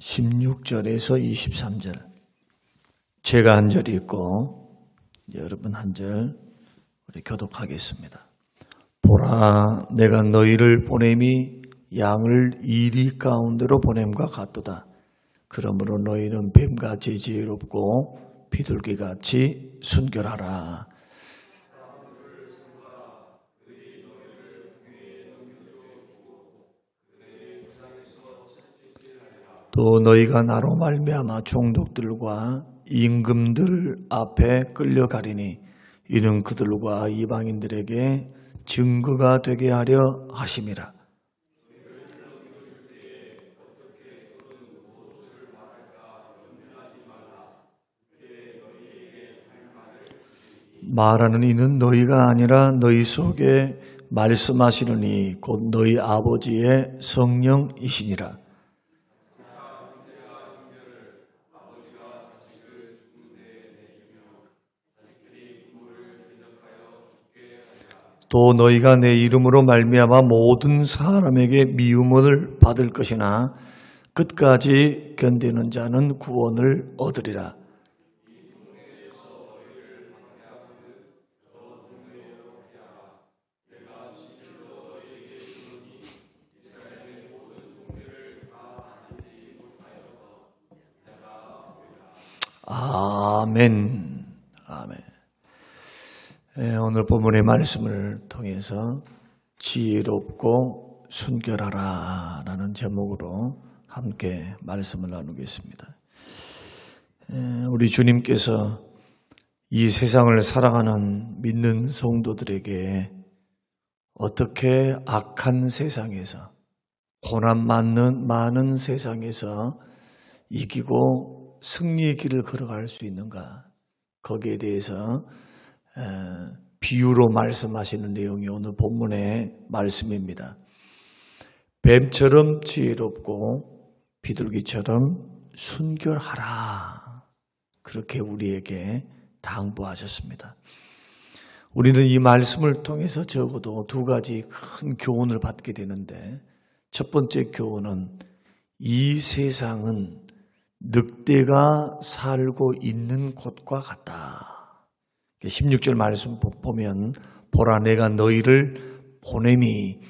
16절에서 23절. 제가 한 절 읽고 여러분 한 절 우리 교독하겠습니다. 보라, 내가 너희를 보냄이 양을 이리 가운데로 보냄과 같도다. 그러므로 너희는 뱀같이 지혜롭고 비둘기같이 순결하라. 또 너희가 나로 말미암아 종독들과 임금들 앞에 끌려가리니 이는 그들과 이방인들에게 증거가 되게 하려 하심이라. 말하는 이는 너희가 아니라 너희 속에 말씀하시느니 곧 너희 아버지의 성령이시니라. 또 너희가 내 이름으로 말미암아 모든 사람에게 미움을 받을 것이나 끝까지 견디는 자는 구원을 얻으리라. 아멘. 아멘. 오늘 본문의 말씀을 통해서 지혜롭고 순결하라 라는 제목으로 함께 말씀을 나누겠습니다. 우리 주님께서 이 세상을 살아가는 믿는 성도들에게 어떻게 악한 세상에서 고난 많은 세상에서 이기고 승리의 길을 걸어갈 수 있는가, 거기에 대해서 비유로 말씀하시는 내용이 오늘 본문의 말씀입니다. 뱀처럼 지혜롭고 비둘기처럼 순결하라, 그렇게 우리에게 당부하셨습니다. 우리는 이 말씀을 통해서 적어도 두 가지 큰 교훈을 받게 되는데, 첫 번째 교훈은 이 세상은 늑대가 살고 있는 곳과 같다. 16절 말씀 보면 보라, 내가 너희를 보냄이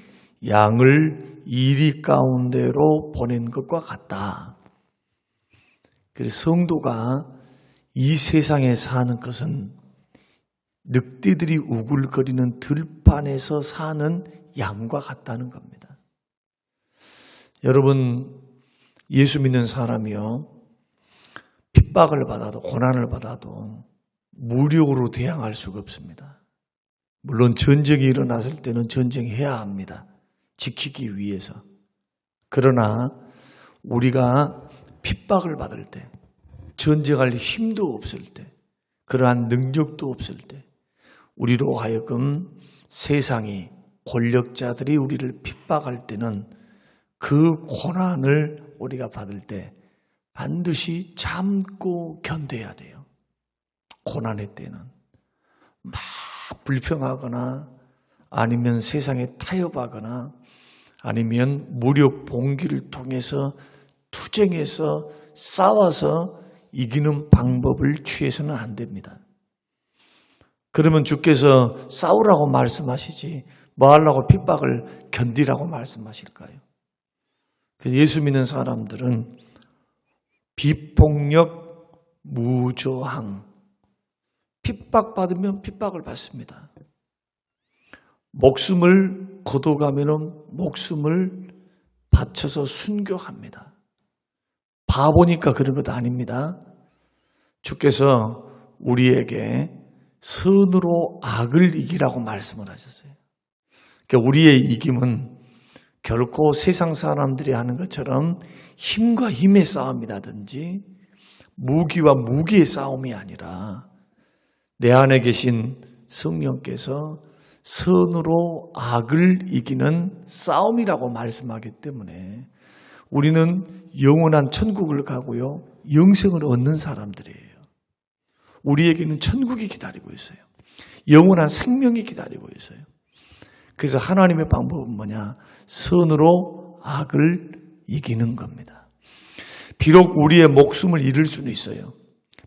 양을 이리 가운데로 보낸 것과 같다. 그래서 성도가 이 세상에 사는 것은 늑대들이 우글거리는 들판에서 사는 양과 같다는 겁니다. 여러분, 예수 믿는 사람이요, 핍박을 받아도 고난을 받아도 무력으로 대항할 수가 없습니다. 물론 전쟁이 일어났을 때는 전쟁해야 합니다. 지키기 위해서. 그러나 우리가 핍박을 받을 때, 전쟁할 힘도 없을 때, 그러한 능력도 없을 때, 우리로 하여금 세상이, 권력자들이 우리를 핍박할 때는 그 고난을 우리가 받을 때 반드시 참고 견뎌야 돼요. 고난의 때는 막 불평하거나 아니면 세상에 타협하거나 아니면 무력 봉기를 통해서 투쟁해서 싸워서 이기는 방법을 취해서는 안 됩니다. 그러면 주께서 싸우라고 말씀하시지 뭐 하려고 핍박을 견디라고 말씀하실까요? 그래서 예수 믿는 사람들은 비폭력, 무저항, 핍박받으면 핍박을 받습니다. 목숨을 거둬가면 목숨을 바쳐서 순교합니다. 바보니까 그런 것 아닙니다. 주께서 우리에게 선으로 악을 이기라고 말씀을 하셨어요. 그러니까 우리의 이김은 결코 세상 사람들이 하는 것처럼 힘과 힘의 싸움이라든지 무기와 무기의 싸움이 아니라 내 안에 계신 성령께서 선으로 악을 이기는 싸움이라고 말씀하기 때문에 우리는 영원한 천국을 가고요, 영생을 얻는 사람들이에요. 우리에게는 천국이 기다리고 있어요. 영원한 생명이 기다리고 있어요. 그래서 하나님의 방법은 뭐냐? 선으로 악을 이기는 겁니다. 비록 우리의 목숨을 잃을 수는 있어요.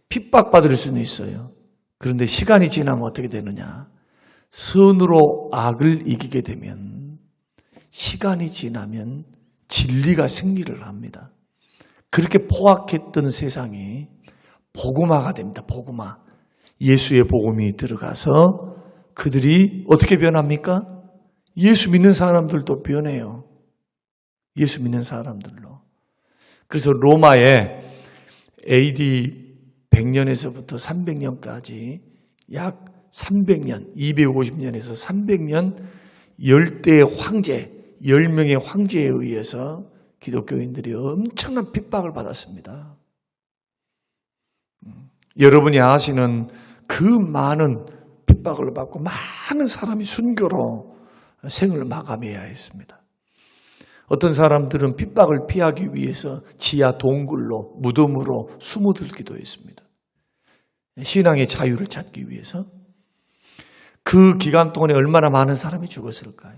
핍박받을 수는 있어요. 그런데 시간이 지나면 어떻게 되느냐? 선으로 악을 이기게 되면 시간이 지나면 진리가 승리를 합니다. 그렇게 포악했던 세상이 복음화가 됩니다. 복음화. 예수의 복음이 들어가서 그들이 어떻게 변합니까? 예수 믿는 사람들도 변해요. 예수 믿는 사람들로. 그래서 로마에 AD 100년에서부터 300년까지 약 300년, 250년에서 300년 10대의 황제, 10명의 황제에 의해서 기독교인들이 엄청난 핍박을 받았습니다. 여러분이 아시는 그 많은 핍박을 받고 많은 사람이 순교로 생을 마감해야 했습니다. 어떤 사람들은 핍박을 피하기 위해서 지하 동굴로, 무덤으로 숨어들기도 했습니다. 신앙의 자유를 찾기 위해서. 그 기간 동안에 얼마나 많은 사람이 죽었을까요?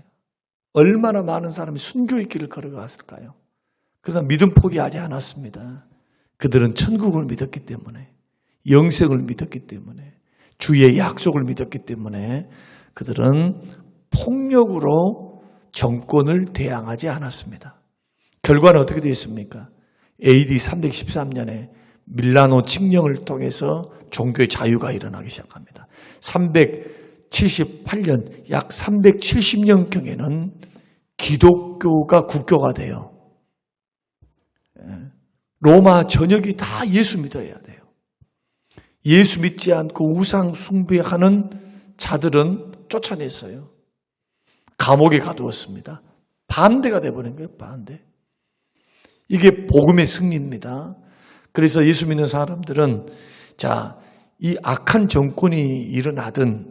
얼마나 많은 사람이 순교의 길을 걸어갔을까요? 그러나 믿음 포기하지 않았습니다. 그들은 천국을 믿었기 때문에, 영생을 믿었기 때문에, 주의 약속을 믿었기 때문에 그들은 폭력으로 정권을 대항하지 않았습니다. 결과는 어떻게 되었습니까? AD 313년에 밀라노 칙령을 통해서 종교의 자유가 일어나기 시작합니다. 378년, 약 370년경에는 기독교가 국교가 돼요. 로마 전역이 다 예수 믿어야 돼요. 예수 믿지 않고 우상 숭배하는 자들은 쫓아냈어요. 감옥에 가두었습니다. 반대가 돼버린 거예요. 반대. 이게 복음의 승리입니다. 그래서 예수 믿는 사람들은 자, 이 악한 정권이 일어나든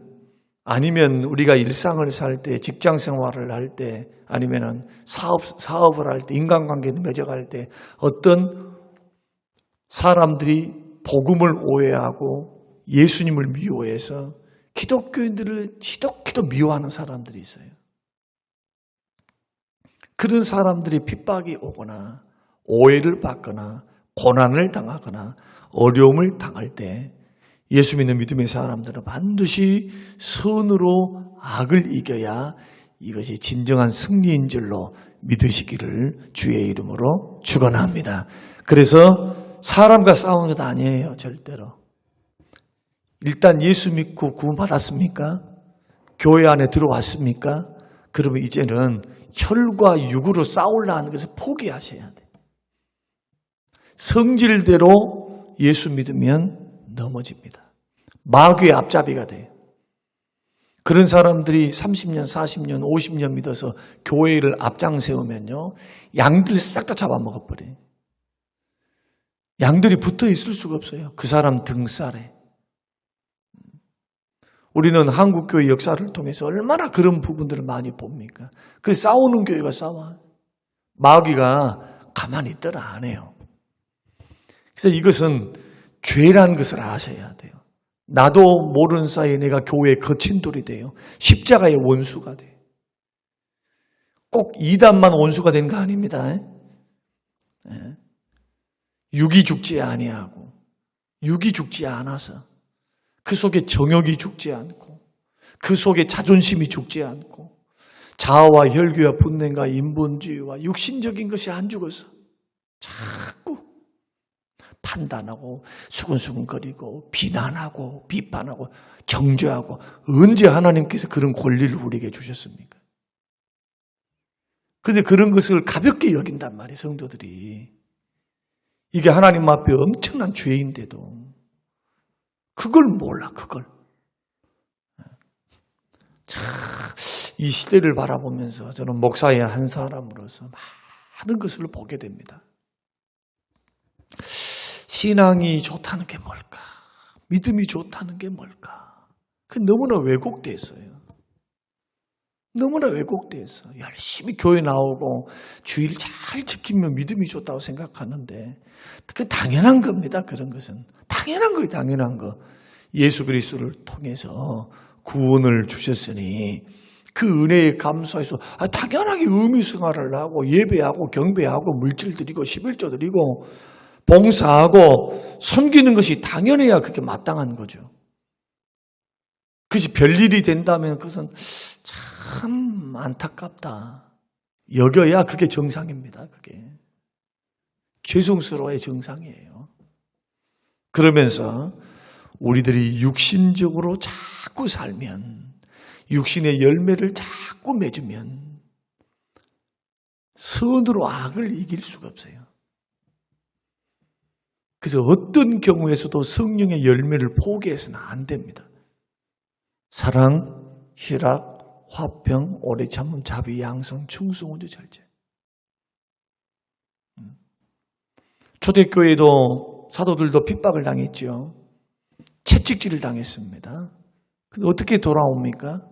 아니면 우리가 일상을 살 때, 직장 생활을 할 때, 아니면 사업을 할 때, 인간관계를 맺어갈 때 어떤 사람들이 복음을 오해하고 예수님을 미워해서 기독교인들을 지독히도 미워하는 사람들이 있어요. 그런 사람들이 핍박이 오거나 오해를 받거나 고난을 당하거나 어려움을 당할 때 예수 믿는 믿음의 사람들은 반드시 선으로 악을 이겨야 이것이 진정한 승리인 줄로 믿으시기를 주의 이름으로 축원합니다. 그래서 사람과 싸우는 것 아니에요. 절대로. 일단 예수 믿고 구원받았습니까? 교회 안에 들어왔습니까? 그러면 이제는 혈과 육으로 싸우려 하는 것을 포기하셔야 돼요. 성질대로 예수 믿으면 넘어집니다. 마귀의 앞잡이가 돼요. 그런 사람들이 30년, 40년, 50년 믿어서 교회를 앞장 세우면요, 양들 싹 다 잡아먹어버려요. 양들이 붙어 있을 수가 없어요. 그 사람 등살에. 우리는 한국교회 역사를 통해서 얼마나 그런 부분들을 많이 봅니까? 그 싸우는 교회가 싸워. 마귀가 가만히 있더라 안 해요. 그래서 이것은 죄라는 것을 아셔야 돼요. 나도 모르는 사이에 내가 교회에 거친 돌이 돼요. 십자가의 원수가 돼요. 꼭 이단만 원수가 된 거 아닙니다. 육이 죽지 아니하고 육이 죽지 않아서 그 속에 정욕이 죽지 않고 그 속에 자존심이 죽지 않고 자아와 혈기와 분냄과 인본주의와 육신적인 것이 안 죽어서 자꾸 판단하고 수근수근거리고 비난하고 비판하고 정죄하고 언제 하나님께서 그런 권리를 우리에게 주셨습니까? 그런데 그런 것을 가볍게 여긴단 말이에요. 성도들이. 이게 하나님 앞에 엄청난 죄인데도 그걸 몰라. 그걸. 참, 이 시대를 바라보면서 저는 목사의 한 사람으로서 많은 것을 보게 됩니다. 신앙이 좋다는 게 뭘까? 믿음이 좋다는 게 뭘까? 그 너무나 왜곡돼 있어요. 너무나 왜곡돼 있어. 열심히 교회 나오고 주일 잘 지키면 믿음이 좋다고 생각하는데 그 당연한 겁니다. 그런 것은. 당연한 거예요. 당연한 거. 예수 그리스도를 통해서 구원을 주셨으니 그 은혜에 감사해서 당연하게 의미 생활을 하고 예배하고 경배하고 물질 드리고 11조 드리고 봉사하고 섬기는 것이 당연해야 그게 마땅한 거죠. 그것이 별일이 된다면 그것은 참 안타깝다. 여겨야 그게 정상입니다. 그게 죄송스러워야 정상이에요. 그러면서 우리들이 육신적으로 자꾸 살면, 육신의 열매를 자꾸 맺으면 선으로 악을 이길 수가 없어요. 그래서 어떤 경우에서도 성령의 열매를 포기해서는 안 됩니다. 사랑, 희락, 화평, 오래 참음, 자비, 양성, 충성, 온유, 절제. 초대교회도 사도들도 핍박을 당했죠. 채찍질을 당했습니다. 근데 어떻게 돌아옵니까?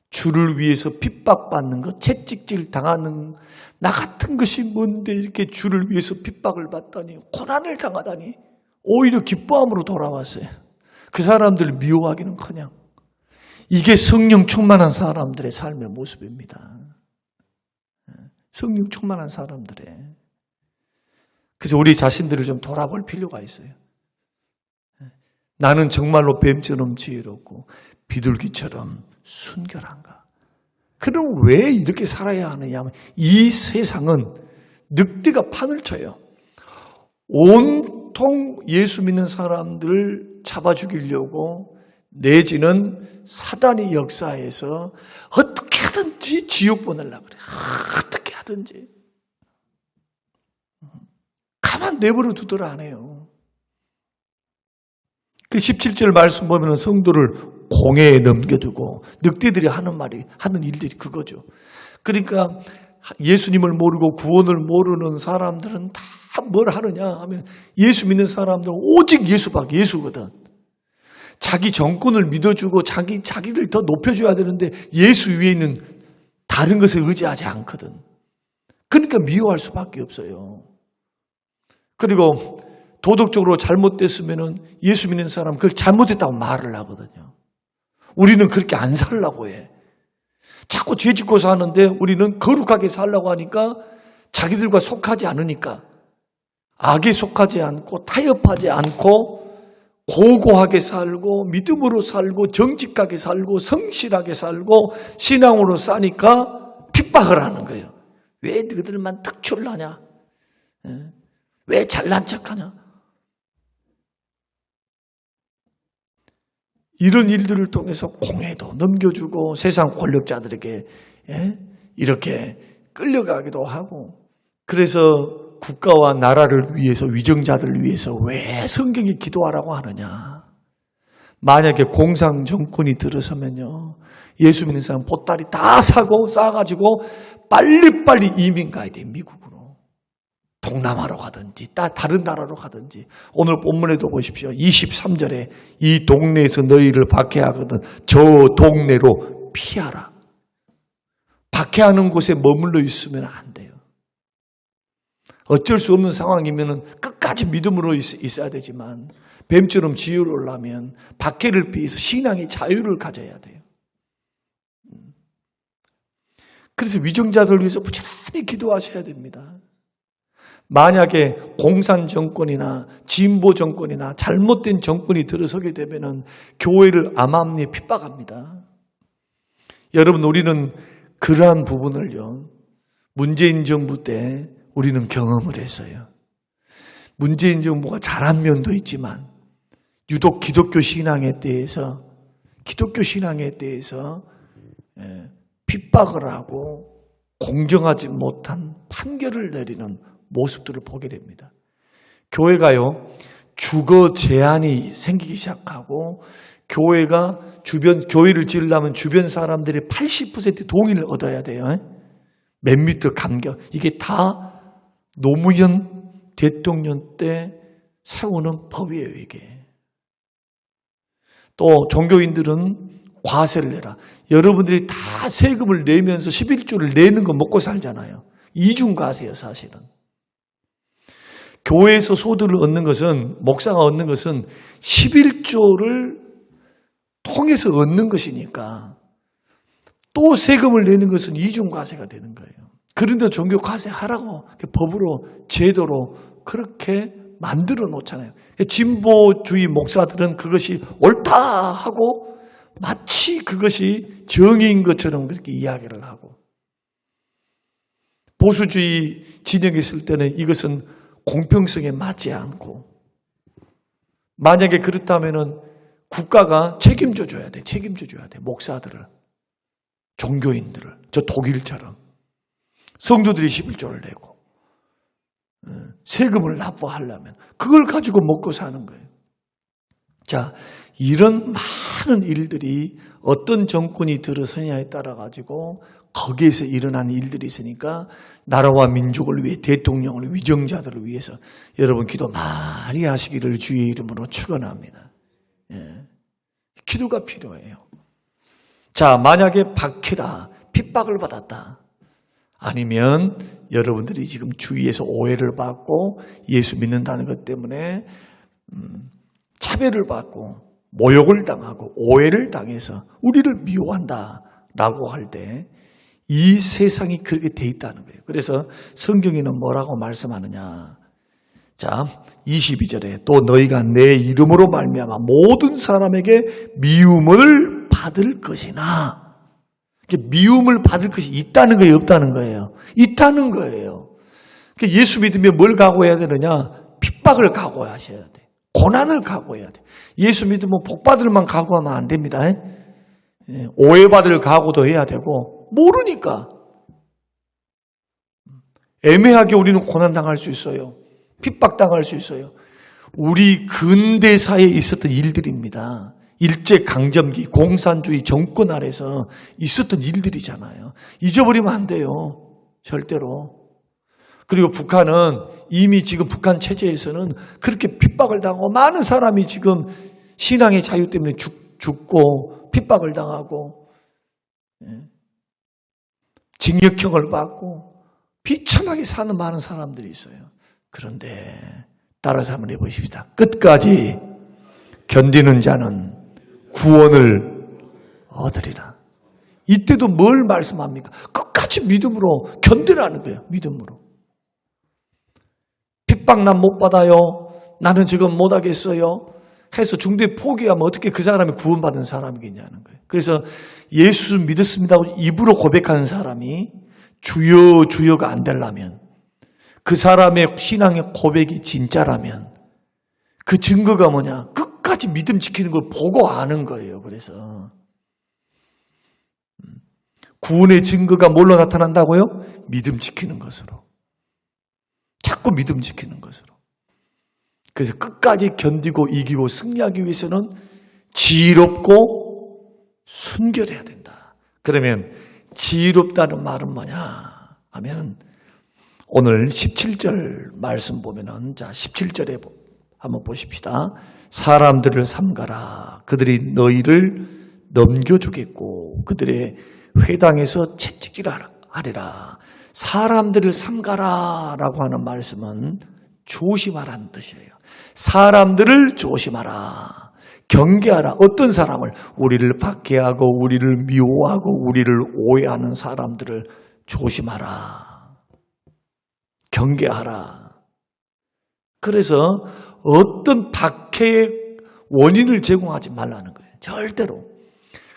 주를 위해서 핍박받는 것, 채찍질 당하는 나 같은 것이 뭔데 이렇게 주를 위해서 핍박을 받다니, 고난을 당하다니 오히려 기뻐함으로 돌아왔어요. 그 사람들을 미워하기는커녕 이게 성령 충만한 사람들의 삶의 모습입니다. 성령 충만한 사람들의. 그래서 우리 자신들을 좀 돌아볼 필요가 있어요. 나는 정말로 뱀처럼 지혜롭고 비둘기처럼 순결한가? 그럼 왜 이렇게 살아야 하느냐 하면 이 세상은 늑대가 판을 쳐요. 온통 예수 믿는 사람들을 잡아 죽이려고 내지는 사단의 역사에서 어떻게 하든지 지옥 보내려고 그래. 어떻게 하든지. 가만 내버려 두더라 안 해요. 그 17절 말씀 보면 성도를 공회에 넘겨두고 늑대들이 하는 일들이 그거죠. 그러니까 예수님을 모르고 구원을 모르는 사람들은 다 뭘 하느냐 하면 예수 믿는 사람들은 오직 예수밖에 예수거든. 자기 정권을 믿어주고 자기를 더 높여줘야 되는데 예수 위에 있는 다른 것에 의지하지 않거든. 그러니까 미워할 수밖에 없어요. 그리고 도덕적으로 잘못됐으면 예수 믿는 사람 그걸 잘못했다고 말을 하거든요. 우리는 그렇게 안 살려고 해. 자꾸 죄 짓고 사는데 우리는 거룩하게 살려고 하니까 자기들과 속하지 않으니까 악에 속하지 않고 타협하지 않고 고고하게 살고 믿음으로 살고 정직하게 살고 성실하게 살고 신앙으로 사니까 핍박을 하는 거예요. 왜 너희들만 특출나냐? 왜 잘난 척하냐? 이런 일들을 통해서 공회도 넘겨주고 세상 권력자들에게 이렇게 끌려가기도 하고, 그래서 국가와 나라를 위해서 위정자들을 위해서 왜 성경에 기도하라고 하느냐. 만약에 공산 정권이 들어서면요 예수 믿는 사람 보따리 다 싸가지고 빨리빨리 이민 가야 돼. 미국으로 동남아로 가든지 다른 나라로 가든지. 오늘 본문에도 보십시오. 23절에 이 동네에서 너희를 박해하거든 저 동네로 피하라. 박해하는 곳에 머물러 있으면 안 돼요. 어쩔 수 없는 상황이면 끝까지 믿음으로 있어야 되지만 뱀처럼 지혜로우려면 박해를 피해서 신앙의 자유를 가져야 돼요. 그래서 위정자들을 위해서 부지런히 기도하셔야 됩니다. 만약에 공산 정권이나 진보 정권이나 잘못된 정권이 들어서게 되면 교회를 암암리에 핍박합니다. 여러분, 우리는 그러한 부분을요 문재인 정부 때 우리는 경험을 했어요. 문재인 정부가 잘한 면도 있지만 유독 기독교 신앙에 대해서 핍박을 하고 공정하지 못한 판결을 내리는 모습들을 보게 됩니다. 교회가요 주거 제한이 생기기 시작하고 교회가 교회를 지으려면 주변 사람들의 80% 동의를 얻어야 돼요. 몇 미터 간격. 이게 다 노무현 대통령 때 세우는 법이에요, 이게. 또 종교인들은 과세를 내라. 여러분들이 다 세금을 내면서 11조를 내는 거 먹고 살잖아요. 이중과세예요, 사실은. 교회에서 소득을 얻는 것은, 목사가 얻는 것은 11조를 통해서 얻는 것이니까 또 세금을 내는 것은 이중과세가 되는 거예요. 그런데 종교과세 하라고 법으로 제도로 그렇게 만들어 놓잖아요. 진보주의 목사들은 그것이 옳다 하고 마치 그것이 정의인 것처럼 그렇게 이야기를 하고, 보수주의 진영에 있을 때는 이것은 공평성에 맞지 않고, 만약에 그렇다면은 국가가 책임져 줘야 돼. 책임져 줘야 돼. 목사들을, 종교인들을. 저 독일처럼 성도들이 11조를 내고 세금을 납부하려면 그걸 가지고 먹고 사는 거예요. 자, 이런 많은 일들이 어떤 정권이 들어서냐에 따라 가지고 거기에서 일어나는 일들이 있으니까 나라와 민족을 위해, 대통령을, 위정자들을 위해서 여러분 기도 많이 하시기를 주의 이름으로 축원합니다. 예. 기도가 필요해요. 자, 만약에 박해다, 핍박을 받았다, 아니면 여러분들이 지금 주위에서 오해를 받고 예수 믿는다는 것 때문에 차별을 받고 모욕을 당하고 오해를 당해서 우리를 미워한다라고 할 때 이 세상이 그렇게 돼 있다는 거예요. 그래서 성경에는 뭐라고 말씀하느냐. 자, 22절에 또 너희가 내 이름으로 말미암아 모든 사람에게 미움을 받을 것이나, 미움을 받을 것이 있다는 거예요, 없다는 거예요? 있다는 거예요. 예수 믿으면 뭘 각오해야 되느냐? 핍박을 각오하셔야 돼. 고난을 각오해야 돼. 예수 믿으면 복 받을만 각오하면 안 됩니다. 오해받을 각오도 해야 되고, 모르니까 애매하게 우리는 고난당할 수 있어요. 핍박당할 수 있어요. 우리 근대사에 있었던 일들입니다. 일제강점기, 공산주의 정권 아래서 있었던 일들이잖아요. 잊어버리면 안 돼요. 절대로. 그리고 북한은 이미 지금 북한 체제에서는 그렇게 핍박을 당하고 많은 사람이 지금 신앙의 자유 때문에 죽고 핍박을 당하고 징역형을 받고 비참하게 사는 많은 사람들이 있어요. 그런데 따라서 한번 해보십시다. 끝까지 견디는 자는 구원을 얻으리라. 이때도 뭘 말씀합니까? 끝까지 믿음으로 견디라는 거예요. 믿음으로. 핍박 난 못 받아요. 나는 지금 못 하겠어요. 해서 중도에 포기하면 어떻게 그 사람이 구원받은 사람이겠냐는 거예요. 그래서 예수 믿었습니다 하고 입으로 고백하는 사람이 주여 주여가 안 되려면, 그 사람의 신앙의 고백이 진짜라면 그 증거가 뭐냐? 끝까지 믿음 지키는 걸 보고 아는 거예요. 그래서 구원의 증거가 뭘로 나타난다고요? 믿음 지키는 것으로. 자꾸 믿음 지키는 것으로. 그래서 끝까지 견디고 이기고 승리하기 위해서는 지혜롭고 순결해야 된다. 그러면 지혜롭다는 말은 뭐냐 하면 오늘 17절 말씀 보면은, 자, 17절에 한번 보십시다. 사람들을 삼가라. 그들이 너희를 넘겨주겠고 그들의 회당에서 채찍질하리라. 사람들을 삼가라 라고 하는 말씀은 조심하라는 뜻이에요. 사람들을 조심하라. 경계하라. 어떤 사람을? 우리를 박해하고 우리를 미워하고 우리를 오해하는 사람들을 조심하라. 경계하라. 그래서 어떤 박해의 원인을 제공하지 말라는 거예요. 절대로.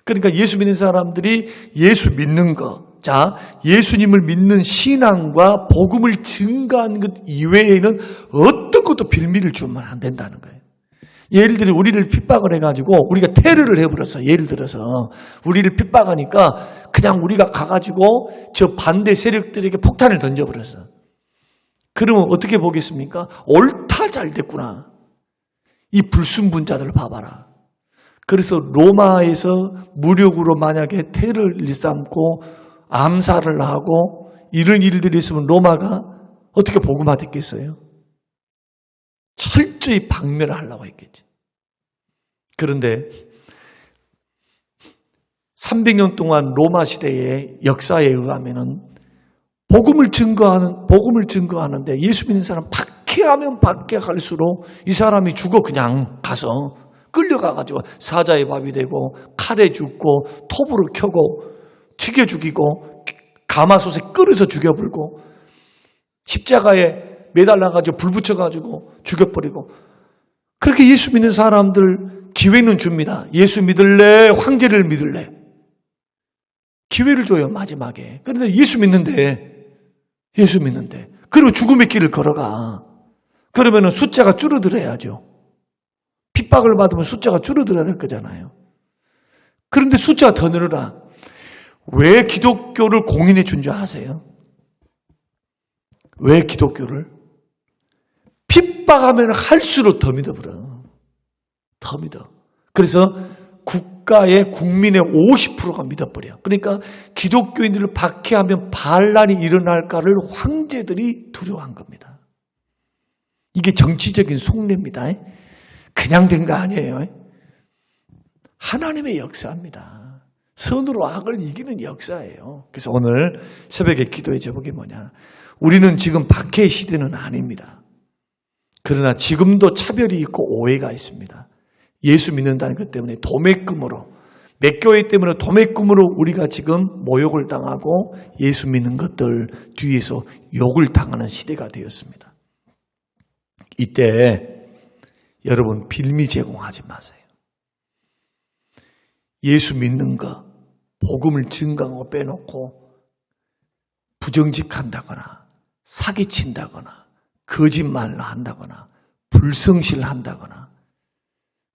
그러니까 예수 믿는 사람들이 예수 믿는 것, 자, 예수님을 믿는 신앙과 복음을 증거하는 것 이외에는 어떤 것도 빌미를 주면 안 된다는 거예요. 예를 들어 우리를 핍박을 해가지고 우리가 테러를 해버렸어. 예를 들어서 우리를 핍박하니까 그냥 우리가 가가지고 저 반대 세력들에게 폭탄을 던져버렸어. 그러면 어떻게 보겠습니까? 옳다, 잘 됐구나. 이 불순분자들을 봐봐라. 그래서 로마에서 무력으로 만약에 테러를 일삼고 암살을 하고 이런 일들이 있으면 로마가 어떻게 복음화됐겠어요? 철저히 박멸을 하려고 했겠지. 그런데 300년 동안 로마 시대의 역사에 의하면은 복음을 증거하는데 예수 믿는 사람 박해하면 박해할수록 이 사람이 죽어. 그냥 가서 끌려가가지고 사자의 밥이 되고 칼에 죽고 톱으로 켜고 튀겨 죽이고 가마솥에 끓여서 죽여불고 십자가에 매달라가지고 불 붙여가지고 죽여버리고. 그렇게 예수 믿는 사람들 기회는 줍니다. 예수 믿을래? 황제를 믿을래? 기회를 줘요, 마지막에. 그런데 예수 믿는데. 그리고 죽음의 길을 걸어가. 그러면은 숫자가 줄어들어야죠. 핍박을 받으면 숫자가 줄어들어야 될 거잖아요. 그런데 숫자가 더 늘어나. 왜 기독교를 공인해 준 줄 아세요? 왜 기독교를? 핍박하면 할수록 더 믿어버려. 더 믿어. 그래서 국가의 국민의 50%가 믿어버려. 그러니까 기독교인들을 박해하면 반란이 일어날까를 황제들이 두려워한 겁니다. 이게 정치적인 속내입니다. 그냥 된 거 아니에요. 하나님의 역사입니다. 선으로 악을 이기는 역사예요. 그래서 오늘 새벽에 기도의 제목이 뭐냐? 우리는 지금 박해의 시대는 아닙니다. 그러나 지금도 차별이 있고 오해가 있습니다. 예수 믿는다는 것 때문에 도매금으로, 몇 교회 때문에 도매금으로 우리가 지금 모욕을 당하고 예수 믿는 것들 뒤에서 욕을 당하는 시대가 되었습니다. 이때 여러분 빌미 제공하지 마세요. 예수 믿는 거, 복음을 증거하고 빼놓고 부정직한다거나 사기친다거나 거짓말을 한다거나 불성실한다거나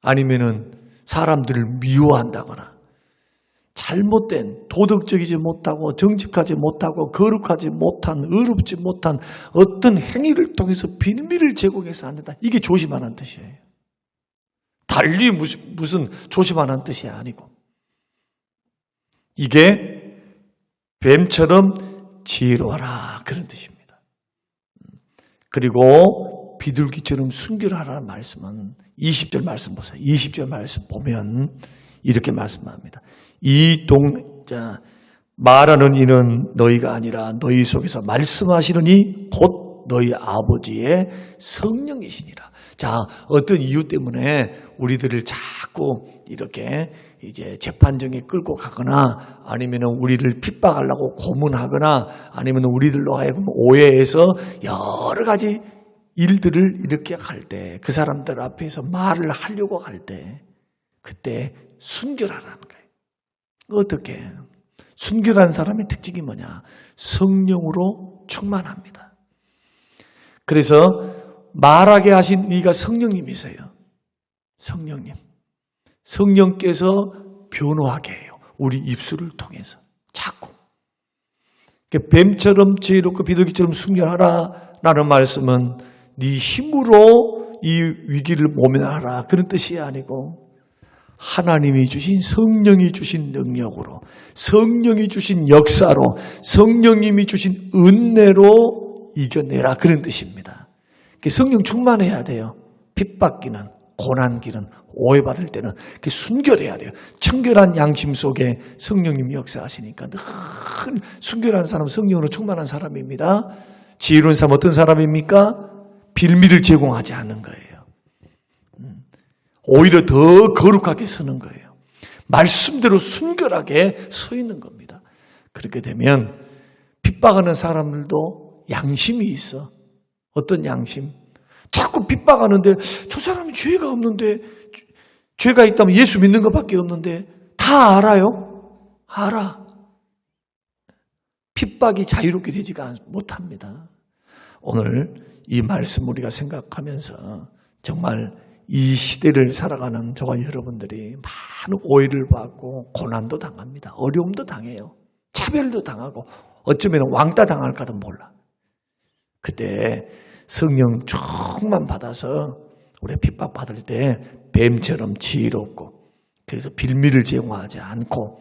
아니면은 사람들을 미워한다거나 잘못된 도덕적이지 못하고 정직하지 못하고 거룩하지 못한 의롭지 못한 어떤 행위를 통해서 빌미를 제공해서 한다. 이게 조심하라는 뜻이에요. 달리 무슨 조심하라는 뜻이 아니고 이게 뱀처럼 지혜로워라 그런 뜻입니다. 그리고 비둘기처럼 순결하라는 말씀은 20절 말씀 보세요. 20절 말씀 보면 이렇게 말씀합니다. 말하는 이는 너희가 아니라 너희 속에서 말씀하시느니 곧 너희 아버지의 성령이시니라. 자, 어떤 이유 때문에 우리들을 자꾸 이렇게 이제 재판정에 끌고 가거나 아니면 우리를 핍박하려고 고문하거나 아니면 우리들로 하여금 오해해서 여러 가지 일들을 이렇게 할 때 그 사람들 앞에서 말을 하려고 할 때 그때 순결하라는 거예요. 어떻게? 순결한 사람의 특징이 뭐냐? 성령으로 충만합니다. 그래서 말하게 하신 이가 성령님이세요. 성령님. 성령께서 변호하게 해요. 우리 입술을 통해서. 자꾸. 뱀처럼 지혜롭고 비둘기처럼 순결하라라는 말씀은 네 힘으로 이 위기를 모면하라 그런 뜻이 아니고 하나님이 주신 성령이 주신 능력으로 성령이 주신 역사로 성령님이 주신 은혜로 이겨내라 그런 뜻입니다. 성령 충만해야 돼요. 핍박기는 고난기는 오해받을 때는 순결해야 돼요. 청결한 양심 속에 성령님이 역사하시니까 늘 순결한 사람 성령으로 충만한 사람입니다. 지혜로운 사람 어떤 사람입니까? 빌미를 제공하지 않는 거예요. 오히려 더 거룩하게 서는 거예요. 말씀대로 순결하게 서 있는 겁니다. 그렇게 되면 핍박하는 사람들도 양심이 있어. 어떤 양심? 자꾸 핍박하는데 저 사람이 죄가 없는데 죄가 있다면 예수 믿는 것밖에 없는데 다 알아요? 알아. 핍박이 자유롭게 되지가 못합니다. 오늘 이 말씀 우리가 생각하면서 정말 이 시대를 살아가는 저와 여러분들이 많은 오해를 받고 고난도 당합니다. 어려움도 당해요. 차별도 당하고 어쩌면 왕따 당할까도 몰라. 그때 성령 충만 받아서 우리 핍박받을 때 뱀처럼 지혜롭고 그래서 빌미를 제공하지 않고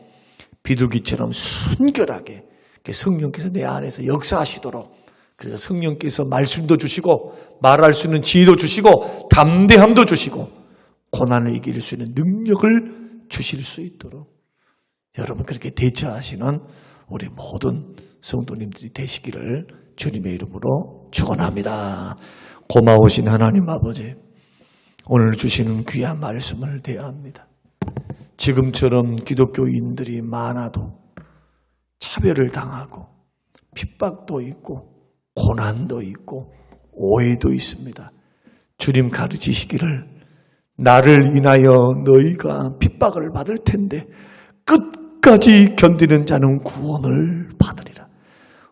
비둘기처럼 순결하게 성령께서 내 안에서 역사하시도록 그래서 성령께서 말씀도 주시고 말할 수 있는 지혜도 주시고 담대함도 주시고 고난을 이길 수 있는 능력을 주실 수 있도록 여러분 그렇게 대처하시는 우리 모든 성도님들이 되시기를 주님의 이름으로 축원합니다. 고마우신 하나님 아버지 오늘 주시는 귀한 말씀을 대합니다. 지금처럼 기독교인들이 많아도 차별을 당하고 핍박도 있고 고난도 있고 오해도 있습니다. 주님 가르치시기를 나를 인하여 너희가 핍박을 받을 텐데 끝까지 견디는 자는 구원을 받으리라.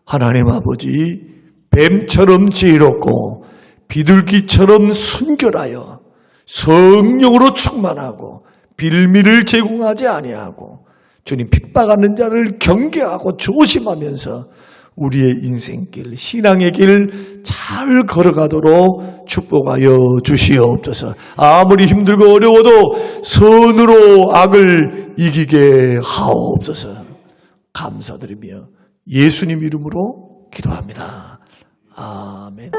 하나님 아버지, 뱀처럼 지혜롭고 비둘기처럼 순결하여 성령으로 충만하고 빌미를 제공하지 아니하고 주님 핍박하는 자를 경계하고 조심하면서 우리의 인생길, 신앙의 길 잘 걸어가도록 축복하여 주시옵소서. 아무리 힘들고 어려워도 선으로 악을 이기게 하옵소서. 감사드리며 예수님 이름으로 기도합니다. 아멘.